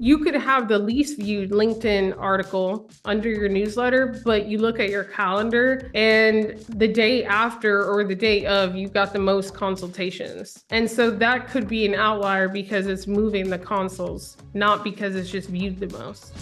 You could have the least viewed LinkedIn article under your newsletter, but you look at your calendar and the day after or the day of, you've got the most consultations. And so that could be an outlier because it's moving the consoles, not because it's just viewed the most.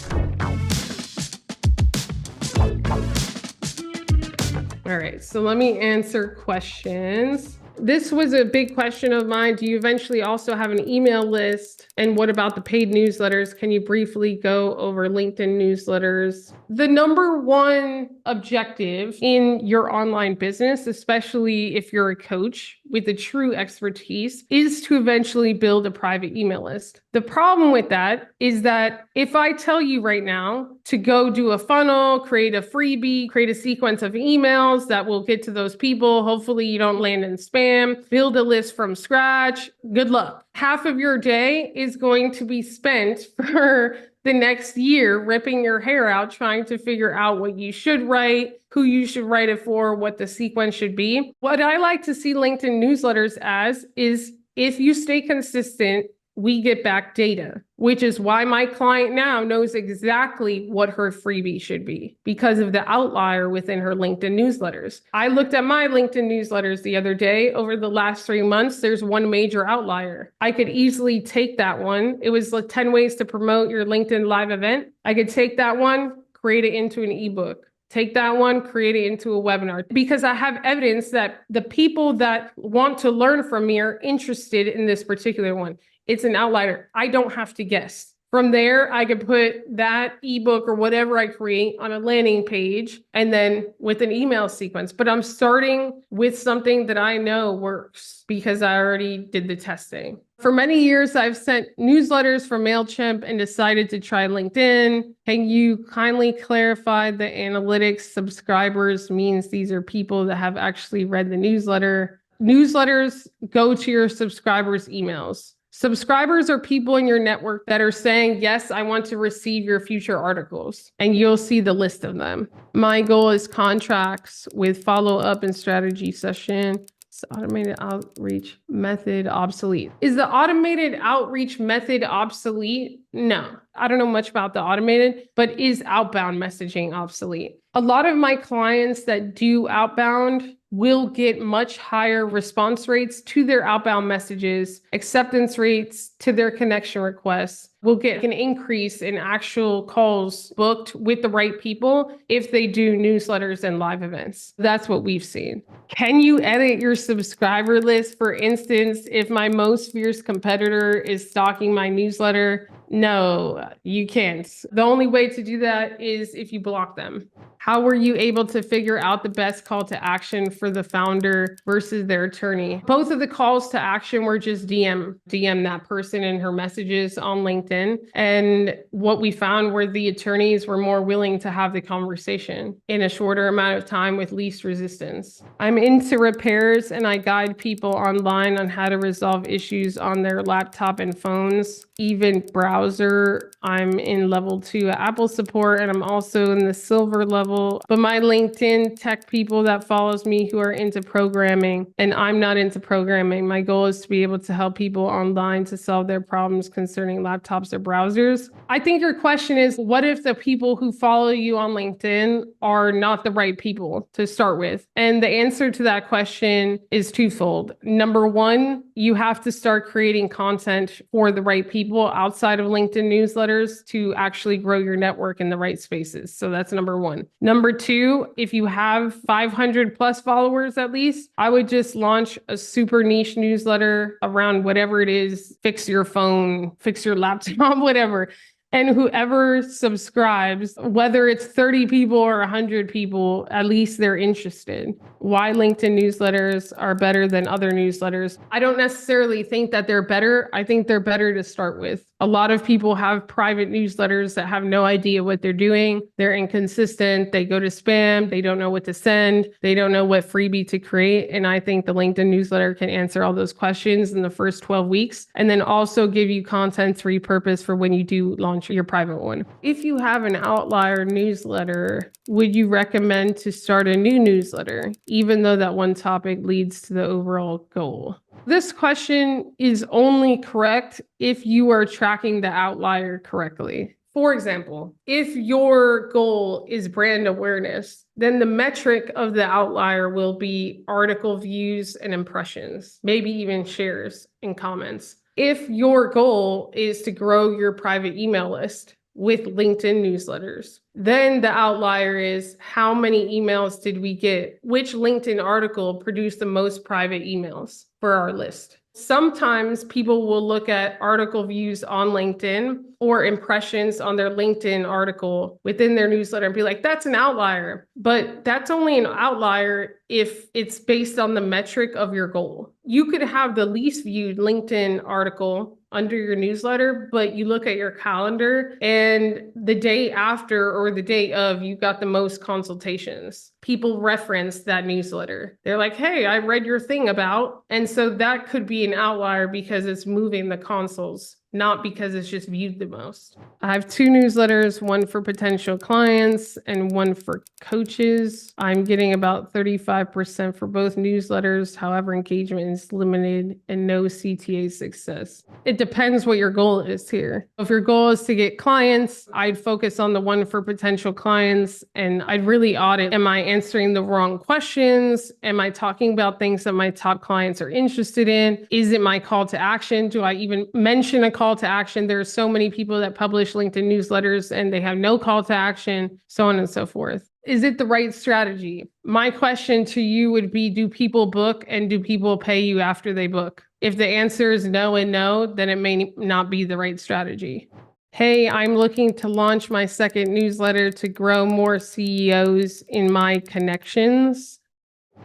All right, so let me answer questions. This was a big question of mine. Do you eventually also have an email list? And what about the paid newsletters? Can you briefly go over LinkedIn newsletters? The number one objective in your online business, especially if you're a coach with a true expertise, is to eventually build a private email list. The problem with that is that if I tell you right now to go do a funnel, create a freebie, create a sequence of emails that will get to those people, hopefully you don't land in spam, build a list from scratch, good luck. Half of your day is going to be spent for the next year ripping your hair out, trying to figure out what you should write, who you should write it for, what the sequence should be. What I like to see LinkedIn newsletters as is if you stay consistent, we get back data, which is why my client now knows exactly what her freebie should be because of the outlier within her LinkedIn newsletters. I looked at my LinkedIn newsletters the other day. Over the last 3 months, there's one major outlier. I could easily take that one. It was like 10 ways to promote your LinkedIn live event. I could take that one, create it into an ebook. Take that one, create it into a webinar, because I have evidence that the people that want to learn from me are interested in this particular one. It's an outlier. I don't have to guess. From there, I could put that ebook or whatever I create on a landing page and then with an email sequence. But I'm starting with something that I know works because I already did the testing. For many years, I've sent newsletters from MailChimp and decided to try LinkedIn. Can you kindly clarify the analytics subscribers means these are people that have actually read the newsletter? Newsletters go to your subscribers' emails. Subscribers are people in your network that are saying, yes, I want to receive your future articles, and you'll see the list of them. My goal is contracts with follow-up and strategy session. Is automated outreach method obsolete? Is the automated outreach method obsolete? No, I don't know much about the automated, but is outbound messaging obsolete? A lot of my clients that do outbound will get much higher response rates to their outbound messages, acceptance rates to their connection requests, will get an increase in actual calls booked with the right people if they do newsletters and live events. That's what we've seen. Can you edit your subscriber list? For instance, if my most fierce competitor is stalking my newsletter, no, you can't. The only way to do that is if you block them. How were you able to figure out the best call to action for the founder versus their attorney? Both of the calls to action were just DM that person in her messages on LinkedIn. And what we found were the attorneys were more willing to have the conversation in a shorter amount of time with least resistance. I'm into repairs and I guide people online on how to resolve issues on their laptop and phones, even browser. I'm in level 2 Apple support and I'm also in the silver level. But my LinkedIn tech people that follows me who are into programming, and I'm not into programming. My goal is to be able to help people online to solve their problems concerning laptops or browsers. I think your question is, what if the people who follow you on LinkedIn are not the right people to start with? And the answer to that question is twofold. Number one, you have to start creating content for the right people outside of LinkedIn newsletters to actually grow your network in the right spaces. So that's number one. Number two, if you have 500 plus followers at least, I would just launch a super niche newsletter around whatever it is, fix your phone, fix your laptop, whatever. And whoever subscribes, whether it's 30 people or 100 people, at least they're interested. Why LinkedIn newsletters are better than other newsletters? I don't necessarily think that they're better. I think they're better to start with. A lot of people have private newsletters that have no idea what they're doing. They're inconsistent. They go to spam. They don't know what to send. They don't know what freebie to create. And I think the LinkedIn newsletter can answer all those questions in the first 12 weeks and then also give you content to repurpose for when you do launch your private one. If you have an outlier newsletter, would you recommend to start a new newsletter, even though that one topic leads to the overall goal? This question is only correct if you are tracking the outlier correctly. For example, if your goal is brand awareness, then the metric of the outlier will be article views and impressions, maybe even shares and comments. If your goal is to grow your private email list with LinkedIn newsletters, then the outlier is how many emails did we get? Which LinkedIn article produced the most private emails for our list? Sometimes people will look at article views on LinkedIn or impressions on their LinkedIn article within their newsletter and be like, that's an outlier. But that's only an outlier if it's based on the metric of your goal. You could have the least viewed LinkedIn article under your newsletter, but you look at your calendar and the day after or the day of, you got the most consultations. People reference that newsletter. They're like, hey, I read your thing about. And so that could be an outlier because it's moving the consoles, not because it's just viewed the most. I have 2 newsletters, one for potential clients and one for coaches. I'm getting about 35% for both newsletters. However, engagement is limited and no CTA success. It depends what your goal is here. If your goal is to get clients, I'd focus on the one for potential clients and I'd really audit. Am I answering the wrong questions? Am I talking about things that my top clients are interested in? Is it my call to action? Do I even mention a call to action? There are so many people that publish LinkedIn newsletters and they have no call to action, so on and so forth. Is it the right strategy? My question to you would be, do people book and do people pay you after they book? If the answer is no and no, then it may not be the right strategy. Hey, I'm looking to launch my second newsletter to grow more CEOs in my connections.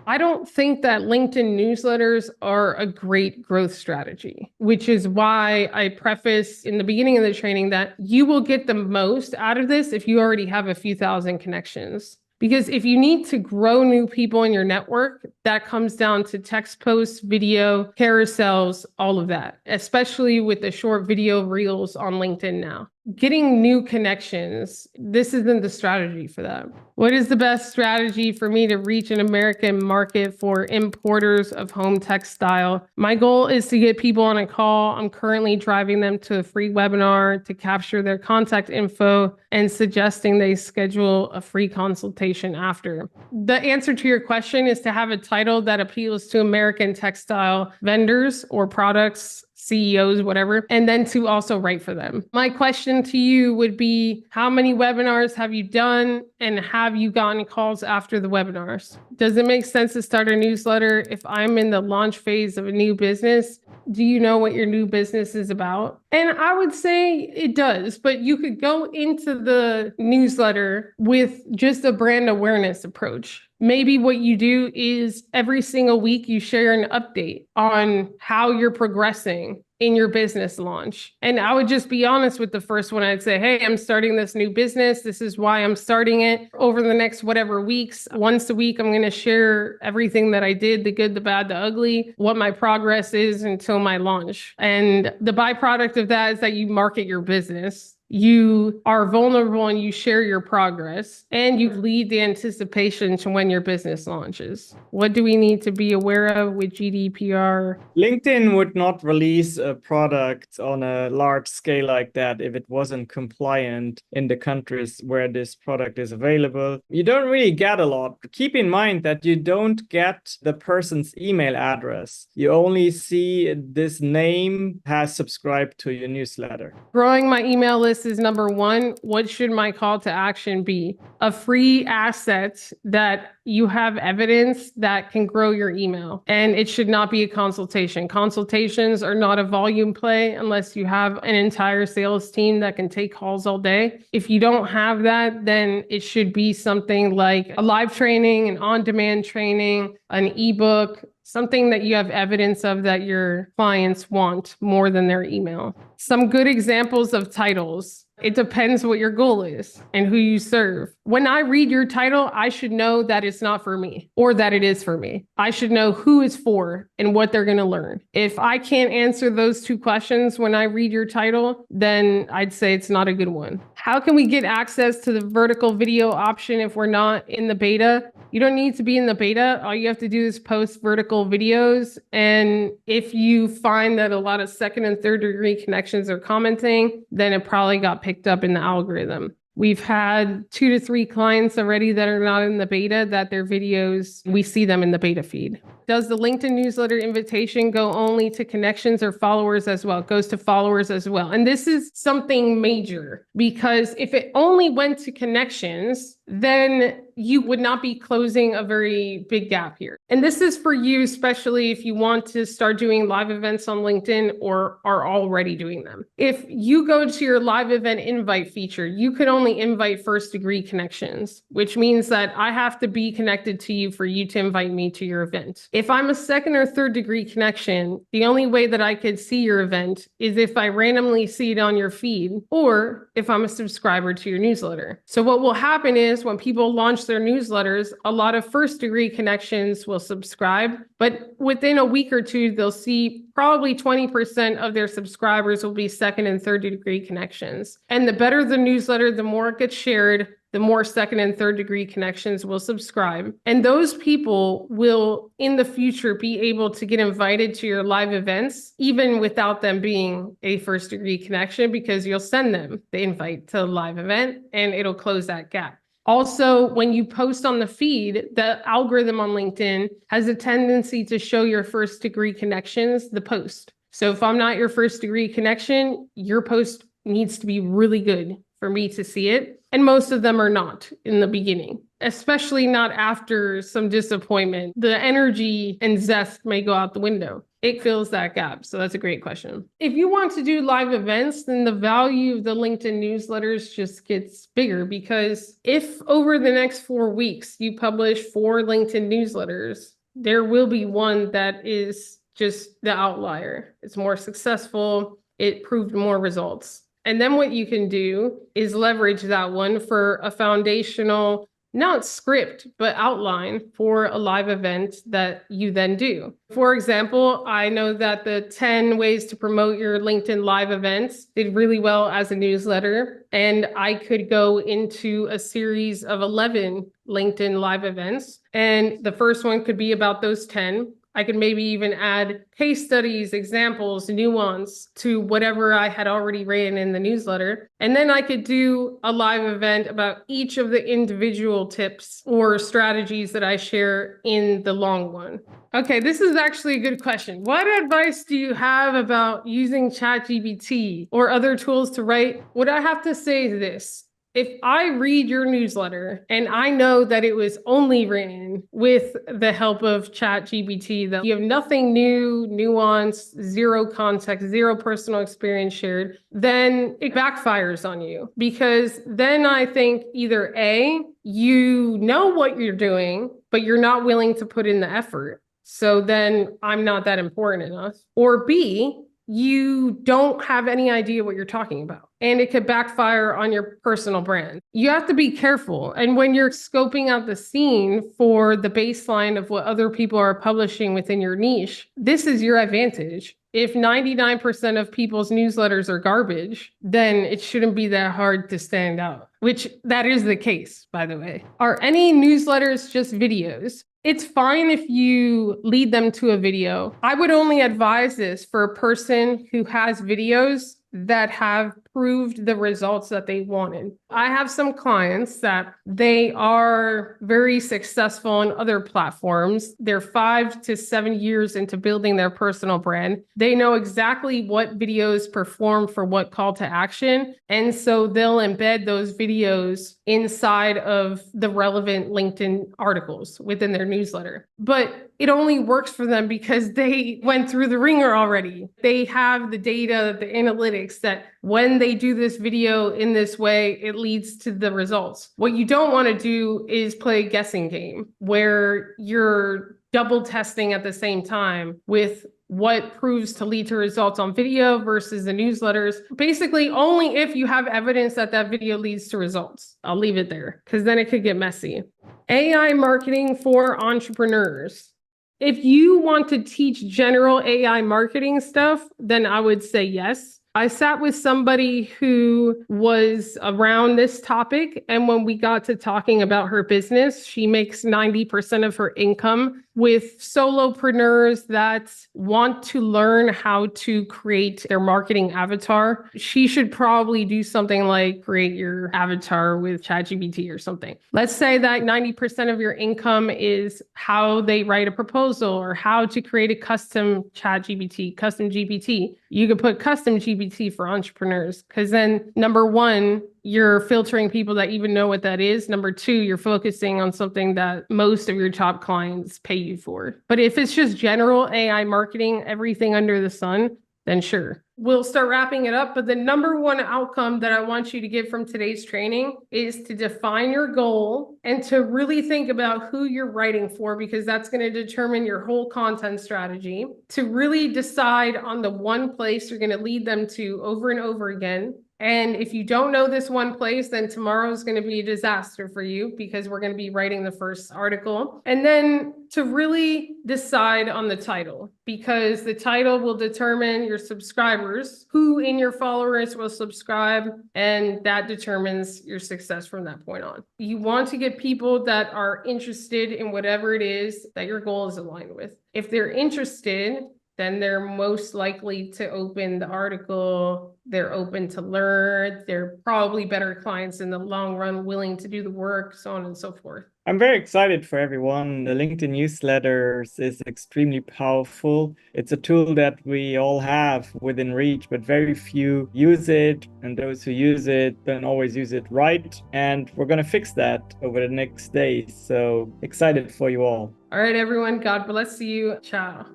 I don't think that LinkedIn newsletters are a great growth strategy, which is why I preface in the beginning of the training that you will get the most out of this if you already have a few thousand connections. Because if you need to grow new people in your network, that comes down to text posts, video, carousels, all of that, especially with the short video reels on LinkedIn now. Getting new connections, this isn't the strategy for that. What is the best strategy for me to reach an American market for importers of home textile? My goal is to get people on a call. I'm currently driving them to a free webinar to capture their contact info and suggesting they schedule a free consultation after. The answer to your question is to have a title that appeals to American textile vendors or products, CEOs, whatever, and then to also write for them. My question to you would be, how many webinars have you done and have you gotten calls after the webinars? Does it make sense to start a newsletter if I'm in the launch phase of a new business? Do you know what your new business is about? And I would say it does, but you could go into the newsletter with just a brand awareness approach. Maybe what you do is every single week you share an update on how you're progressing in your business launch. And I would just be honest with the first one. I'd say, hey, I'm starting this new business. This is why I'm starting it. Over the next whatever weeks, once a week, I'm going to share everything that I did, the good, the bad, the ugly, what my progress is until my launch. And the byproduct of that is that you market your business. You are vulnerable and you share your progress and you lead the anticipation to when your business launches. What do we need to be aware of with GDPR? LinkedIn would not release a product on a large scale like that if it wasn't compliant in the countries where this product is available. You don't really get a lot. Keep in mind that you don't get the person's email address. You only see this name has subscribed to your newsletter. Growing my email list is number one. What should my call to action be? A free asset that you have evidence that can grow your email. And it should not be a consultation. Consultations are not a volume play unless you have an entire sales team that can take calls all day. If you don't have that, then it should be something like a live training, an on-demand training, an ebook, something that you have evidence of that your clients want more than their email. Some good examples of titles. It depends what your goal is and who you serve. When I read your title, I should know that it's not for me or that it is for me. I should know who it's for and what they're going to learn. If I can't answer those two questions when I read your title, then I'd say it's not a good one. How can we get access to the vertical video option if we're not in the beta? You don't need to be in the beta. All you have to do is post vertical videos. And if you find that a lot of second and third degree connections are commenting, then it probably got picked up in the algorithm. We've had 2 to 3 clients already that are not in the beta, that their videos, we see them in the beta feed. Does the LinkedIn newsletter invitation go only to connections or followers as well? It goes to followers as well. And this is something major, because if it only went to connections, then you would not be closing a very big gap here. And this is for you, especially if you want to start doing live events on LinkedIn or are already doing them. If you go to your live event invite feature, you can only invite first degree connections, which means that I have to be connected to you for you to invite me to your event. If I'm a second or third degree connection, the only way that I could see your event is if I randomly see it on your feed or if I'm a subscriber to your newsletter. So what will happen is when people launch their newsletters, a lot of first degree connections will subscribe, but within a week or two, they'll see probably 20% of their subscribers will be second and third degree connections. And the better the newsletter, the more it gets shared, the more second and third degree connections will subscribe. And those people will in the future be able to get invited to your live events, even without them being a first degree connection, because you'll send them the invite to the live event and it'll close that gap. Also, when you post on the feed, the algorithm on LinkedIn has a tendency to show your first degree connections the post. So if I'm not your first degree connection, your post needs to be really good for me to see it. And most of them are not in the beginning, especially not after some disappointment. The energy and zest may go out the window. It fills that gap. So that's a great question. If you want to do live events, then the value of the LinkedIn newsletters just gets bigger, because if over the next 4 weeks you publish 4 LinkedIn newsletters, there will be one that is just the outlier. It's more successful. It proved more results. And then what you can do is leverage that one for a foundational, not script, but outline for a live event that you then do. For example, I know that the 10 ways to promote your LinkedIn live events did really well as a newsletter. And I could go into a series of 11 LinkedIn live events. And the first one could be about those 10. I could maybe even add case studies, examples, nuance to whatever I had already written in the newsletter. And then I could do a live event about each of the individual tips or strategies that I share in the long one. Okay, this is actually a good question. What advice do you have about using ChatGPT or other tools to write? What I have to say is this. If I read your newsletter and I know that it was only written with the help of ChatGPT, that you have nothing new, nuance, zero context, zero personal experience shared, then it backfires on you. Because then I think either A, you know what you're doing, but you're not willing to put in the effort. So then I'm not that important enough. Or B, you don't have any idea what you're talking about. And it could backfire on your personal brand. You have to be careful. And when you're scoping out the scene for the baseline of what other people are publishing within your niche, this is your advantage. If 99% of people's newsletters are garbage, then it shouldn't be that hard to stand out, which that is the case, by the way. Are any newsletters just videos? It's fine if you lead them to a video. I would only advise this for a person who has videos that have proved the results that they wanted. I have some clients that they are very successful on other platforms. They're 5 to 7 years into building their personal brand. They know exactly what videos perform for what call to action. And so they'll embed those videos inside of the relevant LinkedIn articles within their newsletter. But it only works for them because they went through the ringer already. They have the data, the analytics that when they do this video in this way, it leads to the results. What you don't want to do is play a guessing game where you're double testing at the same time with what proves to lead to results on video versus the newsletters. Basically, only if you have evidence that that video leads to results. I'll leave it there because then it could get messy. AI marketing for entrepreneurs. If you want to teach general AI marketing stuff, then I would say yes. I sat with somebody who was around this topic, and when we got to talking about her business, she makes 90% of her income with solopreneurs that want to learn how to create their marketing avatar. She should probably do something like create your avatar with ChatGPT or something. Let's say that 90% of your income is how they write a proposal or how to create a custom ChatGPT, custom GPT. You could put custom GPT for entrepreneurs because then number one, you're filtering people that even know what that is. Number two, you're focusing on something that most of your top clients pay you for. But if it's just general AI marketing, everything under the sun, then sure. We'll start wrapping it up. But the number one outcome that I want you to get from today's training is to define your goal and to really think about who you're writing for, because that's going to determine your whole content strategy. To really decide on the one place you're going to lead them to over and over again. And if you don't know this one place, then tomorrow is going to be a disaster for you because we're going to be writing the first article. And then to really decide on the title, because the title will determine your subscribers, who in your followers will subscribe, and that determines your success from that point on. You want to get people that are interested in whatever it is that your goal is aligned with. If they're interested, then they're most likely to open the article. They're open to learn. They're probably better clients in the long run, willing to do the work, so on and so forth. I'm very excited for everyone. The LinkedIn newsletters is extremely powerful. It's a tool that we all have within reach, but very few use it. And those who use it don't always use it right. And we're going to fix that over the next days. So excited for you all. All right, everyone. God bless you. Ciao.